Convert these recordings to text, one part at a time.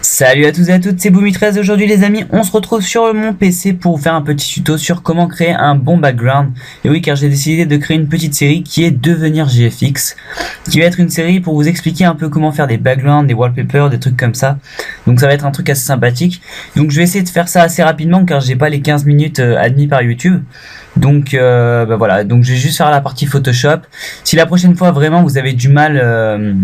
Salut à tous et à toutes, c'est Boomy13. Aujourd'hui les amis, on se retrouve sur mon PC pour vous faire un petit tuto sur comment créer un bon background. Et oui, car j'ai décidé de créer une petite série qui est Devenir GFX, qui va être une série pour vous expliquer un peu comment faire des backgrounds, des wallpapers, des trucs comme ça. Donc ça va être un truc assez sympathique. Donc je vais essayer de faire ça assez rapidement car j'ai pas les 15 minutes admis par YouTube. Donc voilà, donc je vais juste faire la partie Photoshop. Si la prochaine fois vraiment vous avez du mal,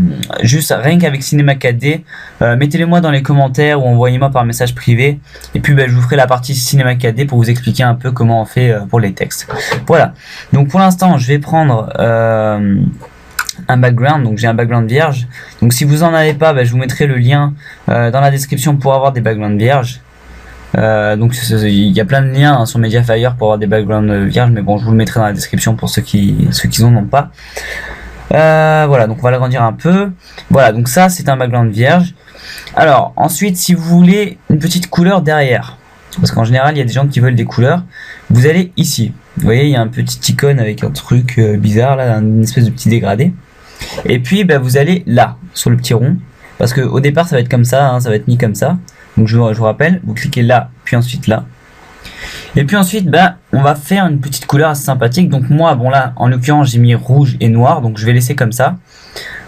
juste rien qu'avec Cinema 4D, mettez-le moi dans les commentaires ou envoyez-moi par message privé. Et puis je vous ferai la partie Cinema 4D pour vous expliquer un peu comment on fait pour les textes. Voilà, donc pour l'instant je vais prendre un background, donc j'ai un background vierge. Donc si vous en avez pas, je vous mettrai le lien dans la description pour avoir des backgrounds vierges. Donc il y a plein de liens sur Mediafire pour avoir des backgrounds vierges, mais bon, je vous le mettrai dans la description pour ceux qui en ont pas. Voilà, donc on va l'agrandir un peu. Voilà, donc ça c'est un background vierge. Alors ensuite, si vous voulez une petite couleur derrière, parce qu'en général il y a des gens qui veulent des couleurs, vous allez ici. Vous voyez, il y a un petit icône avec un truc bizarre là, une espèce de petit dégradé. Et puis vous allez là, sur le petit rond, parce que au départ ça va être comme ça, hein, ça va être mis comme ça. Donc je vous rappelle, vous cliquez là, puis ensuite là. Et puis ensuite, on va faire une petite couleur assez sympathique. Donc moi, bon là, en l'occurrence, j'ai mis rouge et noir, donc je vais laisser comme ça.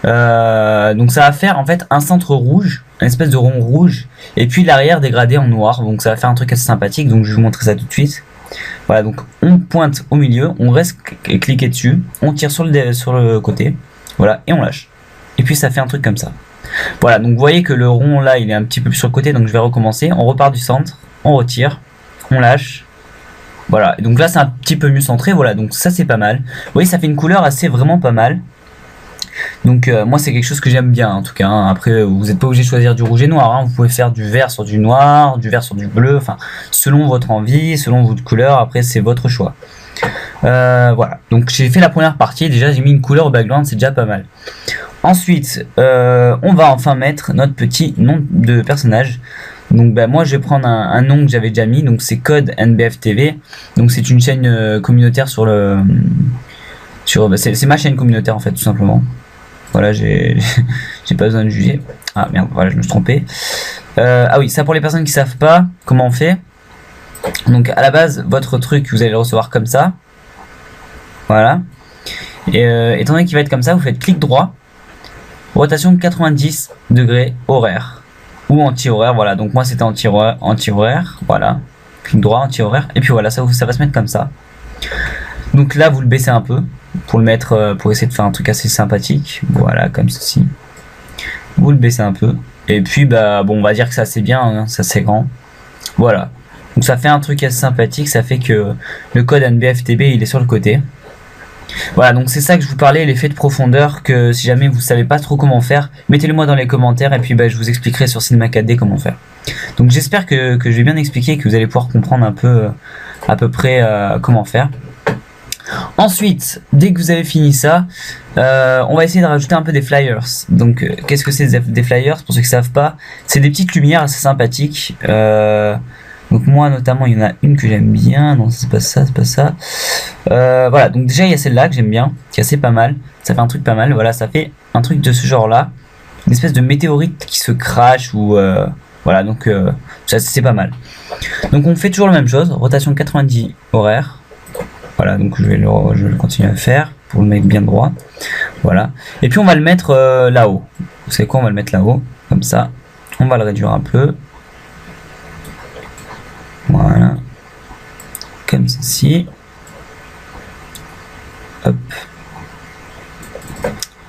Donc ça va faire en fait un centre rouge, une espèce de rond rouge, et puis l'arrière dégradé en noir. Donc ça va faire un truc assez sympathique, donc je vais vous montrer ça tout de suite. Voilà, donc on pointe au milieu, on reste cliqué dessus, on tire sur le côté, voilà, et on lâche. Et puis ça fait un truc comme ça. Voilà, donc vous voyez que le rond là il est un petit peu plus sur le côté, donc je vais recommencer. On repart du centre, on retire, on lâche. Voilà, et donc là c'est un petit peu mieux centré, voilà, donc ça c'est pas mal. Vous voyez, ça fait une couleur assez vraiment pas mal. Donc moi c'est quelque chose que j'aime bien en tout cas, hein. Après vous n'êtes pas obligé de choisir du rouge et noir, hein. Vous pouvez faire du vert sur du noir, du vert sur du bleu, enfin selon votre envie, selon votre couleur, après c'est votre choix. Voilà, donc j'ai fait la première partie, déjà j'ai mis une couleur au background, c'est déjà pas mal. Ensuite, on va enfin mettre notre petit nom de personnage. Donc moi je vais prendre un nom que j'avais déjà mis, donc c'est Code NBF TV. Donc c'est une chaîne communautaire c'est ma chaîne communautaire en fait, tout simplement. Voilà, j'ai pas besoin de juger. Ah merde, voilà, je me suis trompé. Ah oui, ça pour les personnes qui savent pas comment on fait. Donc à la base, votre truc, vous allez le recevoir comme ça. Voilà. Et étant donné qu'il va être comme ça, vous faites clic droit, rotation 90 degrés horaire ou anti-horaire. Voilà, donc moi c'était anti-horaire, voilà, clic droit, anti-horaire, et puis voilà, ça va se mettre comme ça. Donc là vous le baissez un peu pour le mettre, pour essayer de faire un truc assez sympathique. Voilà, comme ceci. Vous le baissez un peu, et puis bon, on va dire que ça c'est bien, hein, ça c'est grand. Voilà, donc ça fait un truc assez sympathique. Ça fait que le code NBFTB il est sur le côté. Voilà, donc c'est ça que je vous parlais, l'effet de profondeur, que si jamais vous savez pas trop comment faire, mettez-le moi dans les commentaires et puis je vous expliquerai sur Cinema 4D comment faire. Donc j'espère que je vais bien expliquer et que vous allez pouvoir comprendre un peu à peu près comment faire. Ensuite, dès que vous avez fini ça, on va essayer de rajouter un peu des flyers. Donc qu'est-ce que c'est des flyers? Pour ceux qui savent pas, c'est des petites lumières assez sympathiques. Donc moi notamment il y en a une que j'aime bien. Non, c'est pas ça, c'est pas ça. Voilà, donc déjà il y a celle-là que j'aime bien, qui est assez pas mal. Ça fait un truc pas mal. Voilà, ça fait un truc de ce genre-là, une espèce de météorite qui se crache ou voilà, donc ça c'est pas mal. Donc on fait toujours la même chose, rotation 90 horaire. Voilà, donc je vais le continuer à faire pour le mettre bien droit. Voilà, et puis on va le mettre là-haut. Vous savez quoi, on va le mettre là-haut, comme ça. On va le réduire un peu. Voilà, comme ceci. Hop.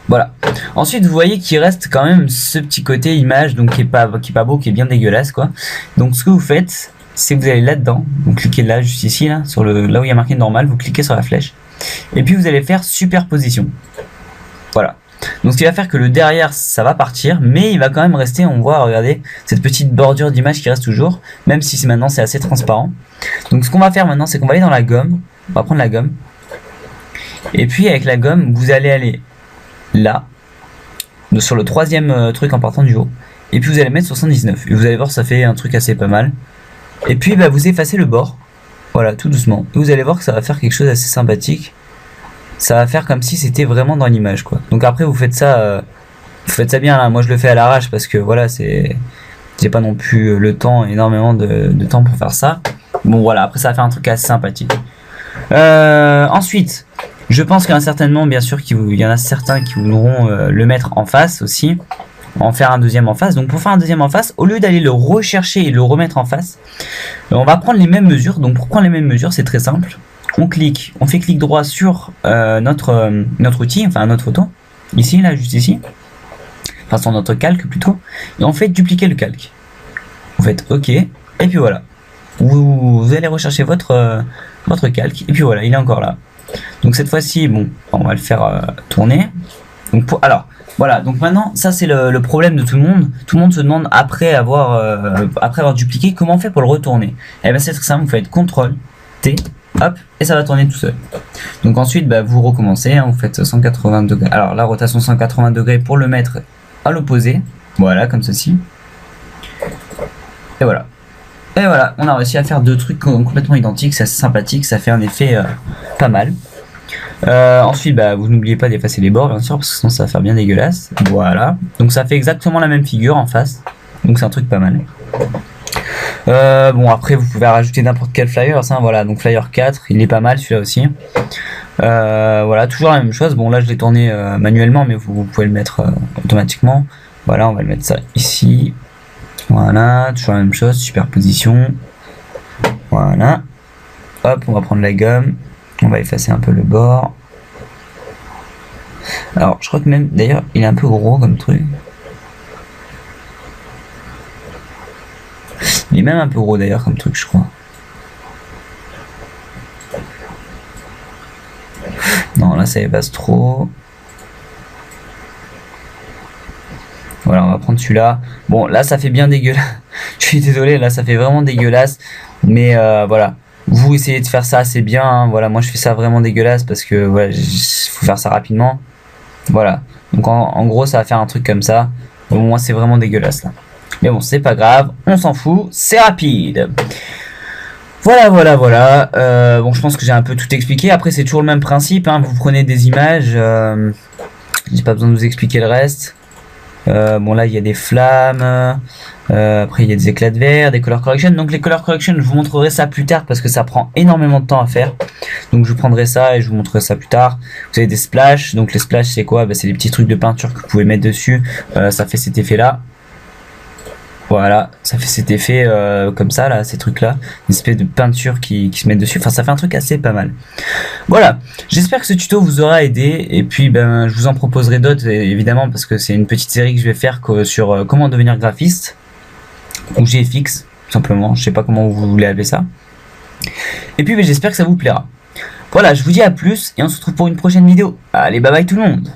Voilà. Ensuite, vous voyez qu'il reste quand même ce petit côté image, donc qui est pas beau, qui est bien dégueulasse, quoi. Donc ce que vous faites, c'est que vous allez là-dedans, vous cliquez là, juste ici, là, là où il y a marqué normal, vous cliquez sur la flèche, et puis vous allez faire superposition. Voilà. Donc ce qui va faire que le derrière ça va partir, mais il va quand même rester, on voit, regardez, cette petite bordure d'image qui reste toujours, même si maintenant c'est assez transparent. Donc ce qu'on va faire maintenant, c'est qu'on va aller dans la gomme, on va prendre la gomme, et puis avec la gomme, vous allez aller là, sur le troisième truc en partant du haut, et puis vous allez mettre 79, et vous allez voir ça fait un truc assez pas mal. Et puis vous effacez le bord, voilà, tout doucement, et vous allez voir que ça va faire quelque chose d'assez sympathique. Ça va faire comme si c'était vraiment dans l'image, quoi. Donc après vous faites ça bien là. Moi je le fais à l'arrache parce que voilà, c'est j'ai pas non plus le temps, énormément de temps pour faire ça. Bon voilà, après ça va faire un truc assez sympathique. Ensuite, je pense qu'il y en a certainement, bien sûr, il y en a certains qui voudront le mettre en face aussi, en faire un deuxième en face. Donc pour faire un deuxième en face, au lieu d'aller le rechercher et le remettre en face, on va prendre les mêmes mesures. Donc pour prendre les mêmes mesures, c'est très simple. On fait clic droit sur notre outil, enfin notre photo, ici, là, juste ici, enfin sur notre calque plutôt, et on fait dupliquer le calque. Vous faites OK, et puis voilà. Vous allez rechercher votre calque, et puis voilà, il est encore là. Donc cette fois-ci, bon, on va le faire tourner. Donc alors, voilà, donc maintenant, ça c'est le problème de tout le monde. Tout le monde se demande, après avoir dupliqué, comment on fait pour le retourner. Et bien c'est très simple, vous faites CTRL T, hop, et ça va tourner tout seul. Donc ensuite, bah, vous recommencez, hein, vous faites 180 degrés. Alors la rotation 180 degrés pour le mettre à l'opposé. Voilà, comme ceci. Et voilà. Et voilà, on a réussi à faire deux trucs complètement identiques, c'est assez sympathique, ça fait un effet pas mal. Ensuite, bah, vous n'oubliez pas d'effacer les bords, bien sûr, parce que sinon ça va faire bien dégueulasse. Voilà, donc ça fait exactement la même figure en face, donc c'est un truc pas mal. Bon, après vous pouvez rajouter n'importe quel flyer, ça, voilà, donc flyer 4, il est pas mal celui-là aussi. Voilà, toujours la même chose. Bon, là je l'ai tourné manuellement, mais vous pouvez le mettre automatiquement. Voilà, on va le mettre ça ici. Voilà, toujours la même chose, superposition. Voilà. Hop, on va prendre la gomme. On va effacer un peu le bord. Alors, je crois que même, d'ailleurs, il est un peu gros comme truc. Il est même un peu gros d'ailleurs comme truc, je crois. Non, là ça efface trop. Voilà, on va prendre celui-là. Bon, là ça fait bien dégueulasse. Je suis désolé, là ça fait vraiment dégueulasse. Mais voilà, vous essayez de faire ça assez bien. Hein. Voilà, moi je fais ça vraiment dégueulasse parce que voilà, faut faire ça rapidement. Voilà, donc en gros ça va faire un truc comme ça. Au moins c'est vraiment dégueulasse là. Mais bon, c'est pas grave, on s'en fout, c'est rapide. Voilà. Bon, je pense que j'ai un peu tout expliqué. Après, c'est toujours le même principe. Hein. Vous prenez des images. J'ai pas besoin de vous expliquer le reste. Bon, là, il y a des flammes. Après, il y a des éclats de verre, des color correction. Donc, les color correction, je vous montrerai ça plus tard parce que ça prend énormément de temps à faire. Donc, je prendrai ça et je vous montrerai ça plus tard. Vous avez des splashes. Donc, les splashes, c'est quoi? Bah, c'est des petits trucs de peinture que vous pouvez mettre dessus. Ça fait cet effet-là. Voilà, ça fait cet effet comme ça, là, ces trucs-là, une espèce de peinture qui se met dessus. Enfin, ça fait un truc assez pas mal. Voilà, j'espère que ce tuto vous aura aidé. Et puis, ben, je vous en proposerai d'autres, évidemment, parce que c'est une petite série que je vais faire sur comment devenir graphiste ou GFX, tout simplement. Je sais pas comment vous voulez appeler ça. Et puis, ben, j'espère que ça vous plaira. Voilà, je vous dis à plus et on se retrouve pour une prochaine vidéo. Allez, bye bye tout le monde.